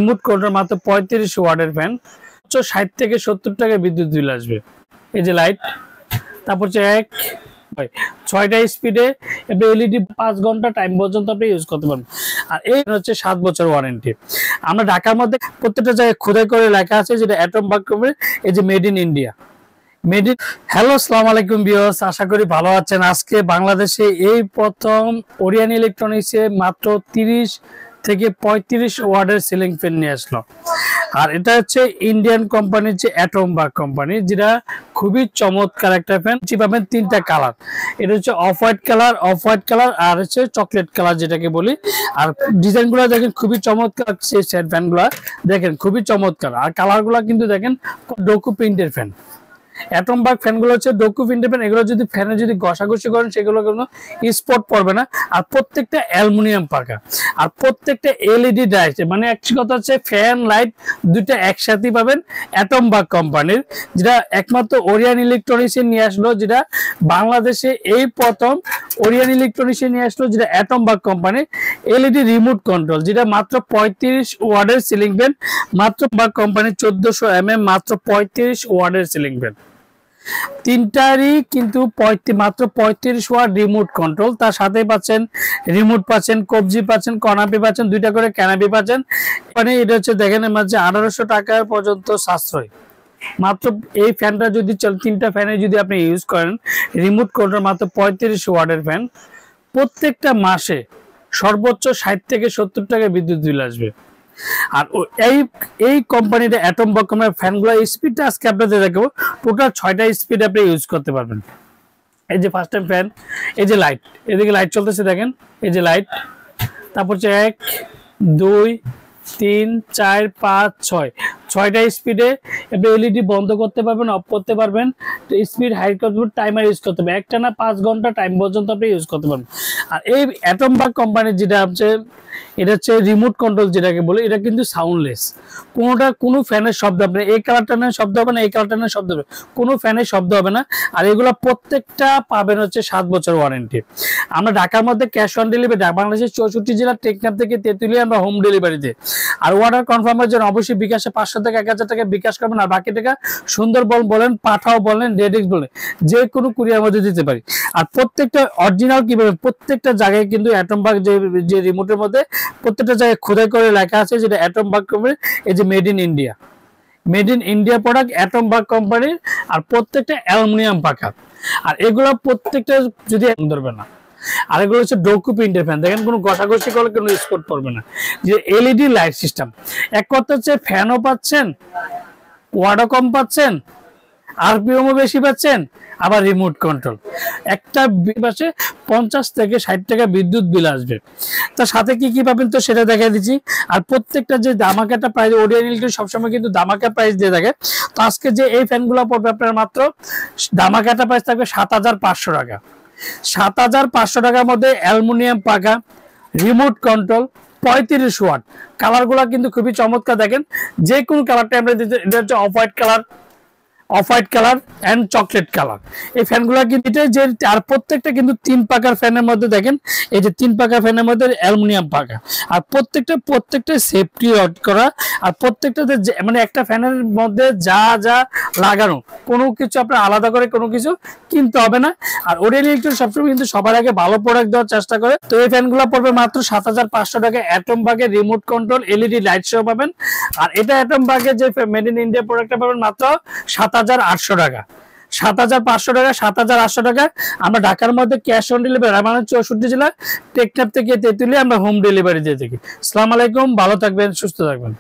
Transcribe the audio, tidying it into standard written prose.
Remote control মাত্র 35 ওয়াটের fan, 60 থেকে 70 টাকা বিদ্যুৎ বিল আসবে। এই যে লাইট, তারপর হচ্ছে 6টা স্পিডে এবং এলইডি 5 ঘন্টা টাইম পর্যন্ত আপনি ইউজ করতে পারবেন। আর এই হচ্ছে 7 বছর ওয়ারেন্টি। আমরা ঢাকার মধ্যে প্রত্যেকটা জায়গায় খোদাই করে লেখা আছে যেটা অ্যাটম বাগ কোম্পানি, এই যে মেড ইন ইন্ডিয়া। হ্যালো, আসসালামু আলাইকুম ভিউয়ার্স, আশা করি ভালো আছেন। আজকে বাংলাদেশে এই প্রথম ওরিয়ন ইলেকট্রনিক্সে মাত্র 30 থেকে 35 ওয়াটের সিলিং ফ্যান নিয়ে আসলো। আর এটা হচ্ছে ইন্ডিয়ান কোম্পানির যে অ্যাটম বাগ কোম্পানি, যেটা খুবই চমৎকার একটা ফ্যান। পাবেন 3টা কালার, এটা হচ্ছে অফ হোয়াইট কালার আর হচ্ছে চকলেট কালার যেটাকে বলি। আর ডিজাইনগুলো দেখেন খুবই চমৎকার, সেই সেট ফ্যানগুলো দেখেন খুবই চমৎকার। আর কালারগুলো কিন্তু দেখেন ডোকু প্রিন্টের ফ্যান। অ্যাটম বাগ ফ্যানগুলো হচ্ছে ডোকু প্রিন্টের ফ্যান। এগুলো যদি ফ্যানে যদি ঘষাঘষি করেন সেগুলো কোনো স্পট পড়বে না। আর প্রত্যেকটা অ্যালুমিনিয়াম পাকা, আর প্রত্যেকটা এলইডি ডাইস, মানে একটি কথা হচ্ছে ফ্যান লাইট দুইটা একসাথে পাবেন অ্যাটম বাগ কোম্পানির, যেটা একমাত্র ওরিয়ন ইলেকট্রনিক্সে নিয়ে আসলো, যেটা বাংলাদেশে এই প্রথম ওরিয়ন ইলেকট্রনিক্সে নিয়ে আসলো, যেটা Atomberg company LED remote control, যেটা মাত্র 35 ওয়াটের সিলিং ফ্যান, মাত্র বাগ কোম্পানির 1400 mm, মাত্র 35 ওয়াটের সিলিং ফ্যান। তিনটারই কিন্তু মাত্র 35 ওয়াট রিমোট কন্ট্রোল। তার সাথে পাচ্ছেন রিমোট, পাচ্ছেন কবজি, পাচ্ছেন কনাপি, পাচ্ছেন 2টা করে ক্যানাপি পাচ্ছেন। মানে এটা হচ্ছে দেখেন মাঝে 1800 টাকা পর্যন্ত সাশ্রয়। মাত্র এই ফ্যানটা যদি 3টা ফ্যানে যদি আপনি ইউজ করেন, রিমোট কন্ট্রোল মাত্র 35 ওয়াটের ফ্যান, প্রত্যেকটা মাসে সর্বোচ্চ 60 থেকে 70 টাকা বিদ্যুৎ বিল আসবে। আর এই কোম্পানিটা অ্যাটম বাগ কোম্পানির ফ্যানগুলো স্পিডটা আজকে আপনাদের দেখাবো। টোটাল 6টা স্পিড আপনি ইউজ করতে পারবেন। এই যে ফার্স্ট টাইম ফ্যান, এই যে লাইট, এদিকে লাইট চলতেছে দেখেন, এই যে লাইট, তারপর হচ্ছে 1 2 3 4 5 6, 6টা স্পিডে আপনি এলইডি বন্ধ করতে পারবেন, অফ করতে পারবেন, স্পিড হাই করতে পারবেন, টাইমার ইউজ করতে পারবেন। একটা না 5 ঘন্টা টাইম পর্যন্ত আপনি ইউজ করতে পারবেন। আর এই অ্যাটম বাগ কোম্পানির যেটা হচ্ছে, এটা হচ্ছে রিমোট কন্ট্রোল যেটাকে বলে, এটা কিন্তু সাউন্ডলেস। কোনো ফ্যানের শব্দ হবে না, এই কালারটা না শব্দ হবে না, এই কালারটা না শব্দ হবে, কোনো ফ্যানের শব্দ হবে না। আর এগুলো প্রত্যেকটা পাবেন হচ্ছে 7 বছর ওয়ারেন্টি। আমরা ঢাকার মধ্যে ক্যাশ অন ডেলিভারি, বাংলাদেশের 64 জেলার টেকনাফ থেকে তেঁতুলিয়া আমরা হোম ডেলিভারিতে। আর অর্ডার কনফার্মের জন্য অবশ্যই বিকাশে 500 থেকে 1000 টাকা বিকাশ করবেন। আর বাকি টাকা সুন্দরবন বলেন, পাঠাও বলেন, রেডিক্স বলেন, যে কোনো কুরিয়ার মধ্যে দিতে পারি। আর প্রত্যেকটা অরিজিনাল কি বলবেন, প্রত্যেকটা জায়গায় কিন্তু অ্যাটম বাগ যে রিমোটের মধ্যে প্রত্যেকটা জায়গায় খোদাই করে লেখা আছে যেটা অ্যাটম বাগ কোম্পানি, এই যে made in India product Atomberg কোম্পানির। আর প্রত্যেকটা অ্যালুমিনিয়াম পাকা। আর এগুলো প্রত্যেকটা যদি ধরবে না। আর এগুলো হচ্ছে ডোকু প্রিন্টের ফ্যান, দেখেন কোনো ঘষাঘষি করলে কোনো স্পট পড়বে না। যে এলইডি লাইট সিস্টেম, এক কথা হচ্ছে ফ্যানও পাচ্ছেন, ওয়াটও কম পাচ্ছেন, আরপিএমও বেশি পাচ্ছেন, আবার রিমোট কন্ট্রোল। একটা পাশে 50 থেকে 60 টাকা বিদ্যুৎ বিল আসবে। তার সাথে কি কি পাবেন তো সেটা দেখাই দিচ্ছি। আর প্রত্যেকটা যে দামাকাটা প্রাইস, ওরিয়ন ইলেকট্রনিক্স সবসময় কিন্তু দামাকা প্রাইস দিয়ে থাকে। তো আজকে যে এই ফ্যানগুলো পড়বে আপনার মাত্র দামাকাটা প্রাইস থাকবে 7500 টাকা। 7500 টাকার মধ্যে অ্যালুমিনিয়াম পাকা, রিমোট কন্ট্রোল, 35 ওয়াট। কালারগুলো কিন্তু খুবই চমৎকার, দেখেন যে কোনো কালারটা আমরা দিতে। এটা হচ্ছে off white colour and chocolate colour. এই ফ্যানগুলো কিন্তু যে, আর প্রত্যেকটা কিন্তু 3 পাকার ফ্যানের মধ্যে দেখেন, এই যে 3 পাকার ফ্যানের মধ্যে অ্যালুমিনিয়াম পাকা। আর প্রত্যেকটা সেফটি রড করা। আর প্রত্যেকটা মানে একটা ফ্যানের মধ্যে যা লাগানো, কোনো কিছু আপনার আলাদা করে কোনো কিছু কিনতে হবে না। আর ওরিয়ন ইলেকট্রনিক্স সবসময় কিন্তু সবার আগে ভালো প্রোডাক্ট দেওয়ার চেষ্টা করে। তো এই ফ্যানগুলো পড়বে মাত্র 7500 টাকা। অ্যাটম বাগের রিমোট কন্ট্রোল এলইডি লাইট সহ পাবেন। আর এটা অ্যাটম বাগের যে মেড ইন ইন্ডিয়া প্রোডাক্টটা পাবেন মাত্র 7800 টাকা। 7500 টাকা, 7800 টাকা। আমরা ঢাকার মধ্যে ক্যাশ অন ডেলিভারি, আমাদের 64 জেলা টেকনাফ থেকে তেঁতুলিয়া আমরা হোম ডেলিভারি দিয়ে থাকি। আসসালামু আলাইকুম, ভালো থাকবেন, সুস্থ থাকবেন।